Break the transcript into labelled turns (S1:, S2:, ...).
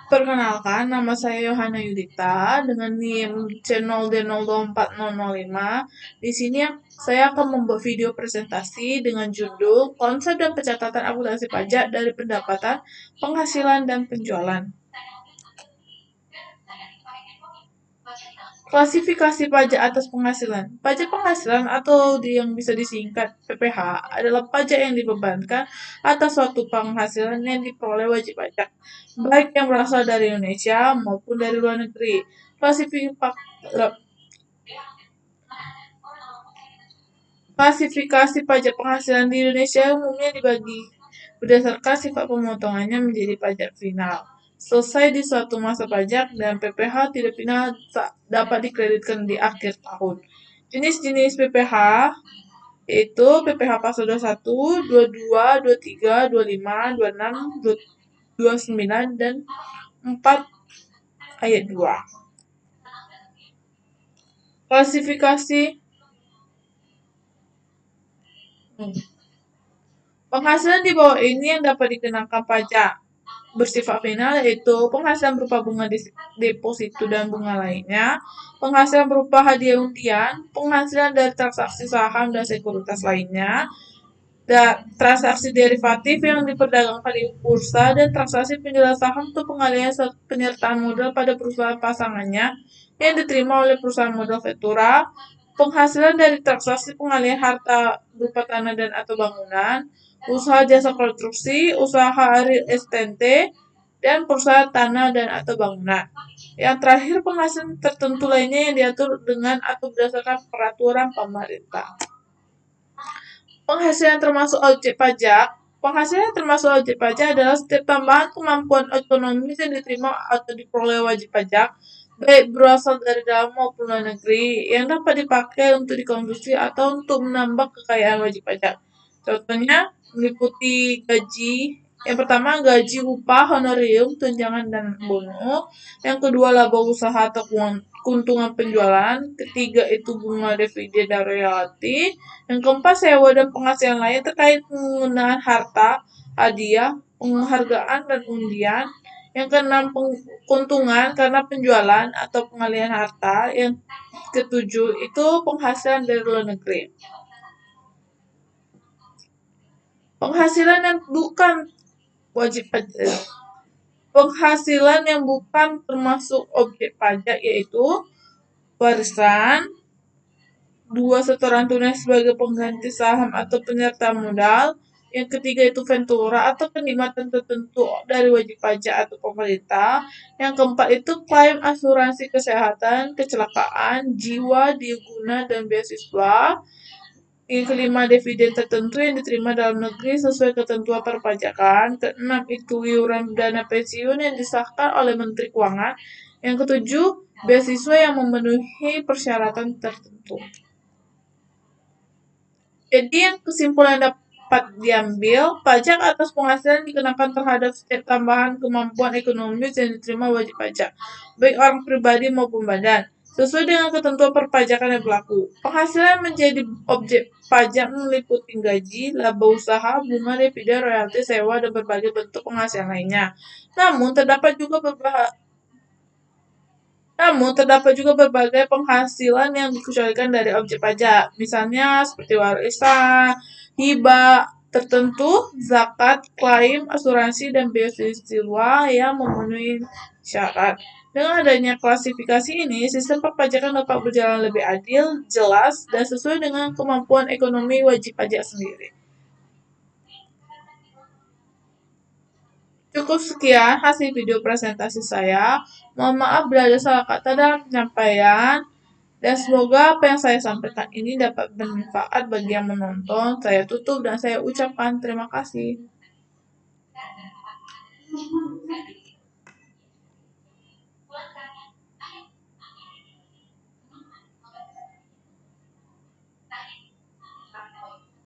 S1: Perkenalkan, nama saya Yohana Yudita dengan NIM C0D024005. Di sini saya akan membuat video presentasi dengan judul Konsep dan Pencatatan Akuntansi Pajak dari Pendapatan, Penghasilan, dan Penjualan. Klasifikasi pajak atas penghasilan. Pajak penghasilan atau yang bisa disingkat PPH adalah pajak yang dibebankan atas suatu penghasilan yang diperoleh wajib pajak, baik yang berasal dari Indonesia maupun dari luar negeri. Klasifikasi pajak penghasilan di Indonesia umumnya dibagi berdasarkan sifat pemotongannya menjadi pajak final selesai di suatu masa pajak dan PPH tidak final dapat dikreditkan di akhir tahun. Jenis-jenis PPH yaitu PPH pasal 21, 22, 23, 25, 26, 29, dan 4 ayat 2. Klasifikasi penghasilan di bawah ini yang dapat dikenakan pajak bersifat final yaitu penghasilan berupa bunga deposito dan bunga lainnya, penghasilan berupa hadiah undian, penghasilan dari transaksi saham dan sekuritas lainnya, transaksi derivatif yang diperdagangkan di bursa, dan transaksi penjualan saham untuk pengalihan penyertaan modal pada perusahaan pasangannya yang diterima oleh perusahaan modal Ventura, penghasilan dari transaksi pengalihan harta berupa tanah dan atau bangunan, usaha jasa konstruksi, usaha real estate, dan perusahaan tanah dan atau bangunan. Yang terakhir, penghasilan tertentu lainnya yang diatur dengan atau berdasarkan peraturan pemerintah. Penghasilan termasuk objek pajak. Penghasilan termasuk objek pajak adalah setiap tambahan kemampuan ekonomi yang diterima atau diperoleh wajib pajak, baik berasal dari dalam maupun luar negeri, yang dapat dipakai untuk dikonsumsi atau untuk menambah kekayaan wajib pajak. Contohnya meliputi gaji. Yang pertama, gaji, upah, honorium, tunjangan, dan bonus. Yang kedua, laba usaha atau keuntungan penjualan. Ketiga, itu bunga dividen dan royalti. Yang keempat, sewa dan penghasilan lain terkait penggunaan harta, hadiah, penghargaan, dan undian. Yang keenam, keuntungan karena penjualan atau pengalihan harta. Yang ketujuh, itu penghasilan dari luar negeri. Penghasilan yang bukan wajib pajak. Penghasilan yang bukan termasuk objek pajak yaitu warisan, 2 setoran tunai sebagai pengganti saham atau penyerta modal, yang ketiga itu ventura atau kenikmatan tertentu dari wajib pajak atau pemerintah, yang keempat itu klaim asuransi kesehatan, kecelakaan, jiwa, guna, dan beasiswa, yang kelima dividen tertentu yang diterima dalam negeri sesuai ketentuan perpajakan, keenam itu iuran dana pensiun yang disahkan oleh Menteri Keuangan, yang ketujuh beasiswa yang memenuhi persyaratan tertentu. Jadi yang kesimpulan dapat diambil, pajak atas penghasilan dikenakan terhadap setiap tambahan kemampuan ekonomi yang diterima wajib pajak, baik orang pribadi maupun badan, sesuai dengan ketentuan perpajakan yang berlaku. Penghasilan menjadi objek pajak meliputi gaji, laba usaha, bunga dividen, royalti, sewa, dan berbagai bentuk penghasilan lainnya. Namun terdapat juga berbagai penghasilan yang dikecualikan dari objek pajak, misalnya seperti warisan, hibah tertentu, zakat, klaim, asuransi, dan beasiswa yang memenuhi syarat. Dengan adanya klasifikasi ini, sistem perpajakan dapat berjalan lebih adil, jelas, dan sesuai dengan kemampuan ekonomi wajib pajak sendiri. Cukup sekian hasil video presentasi saya. Mohon maaf bila ada salah kata dalam penyampaian. Dan semoga apa yang saya sampaikan ini dapat bermanfaat bagi yang menonton. Saya tutup dan saya ucapkan terima kasih.